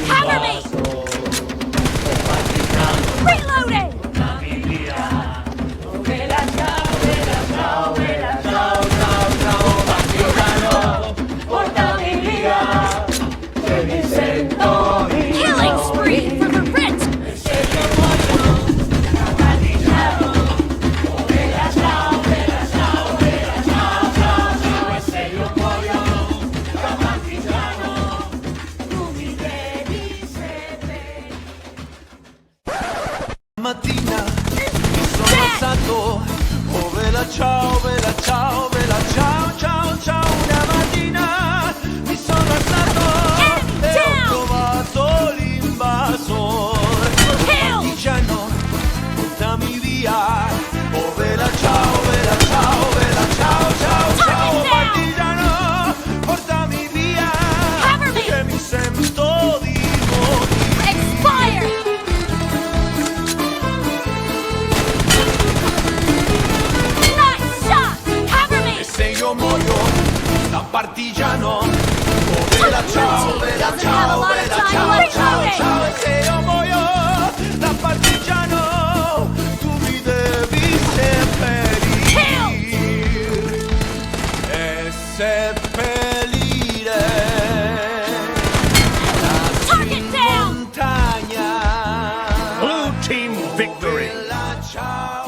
Cover me! Reloading! Killing spree for 𝒂𝒐𝒏! Mattina mi sono alzato, oh vela ciao, vela ciao, vela ciao, ciao, ciao. Una mattina mi sono alzato e ho trovato l'invasore. Partigiano, portami via, oh vela ciao, vela ciao, vela ciao, ciao, ciao. Partigiano, portami via, che mi sento di morire. Expire! Muoio da partigiano, oh vela ciao, vela ciao, vela ciao, ciao, ciao. E se io muoio da partigiano, tu mi devi seppellire e seppellire in montagna. Blue team victory. Vela ciao.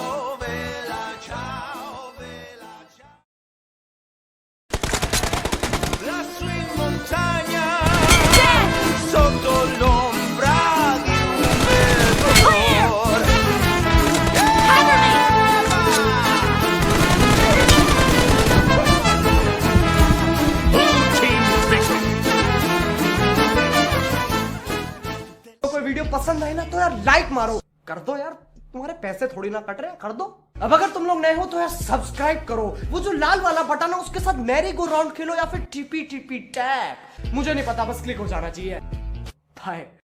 Lassù in montagna, sotto l'ombra di un bel colore. Blue team victory. तो कोई video पसंद आए ना तो यार like मारो, कर दो यार, तुम्हारे पैसे थोड़ी ना कट रहे हैं, कर दो। अब अगर तुम लोग नए हो तो यार सब्सक्राइब करो, वो जो लाल वाला बटन है उसके साथ मैरी गो राउंड खेलो या फिर टीपी टैप, मुझे नहीं पता, बस क्लिक हो जाना चाहिए। बाय।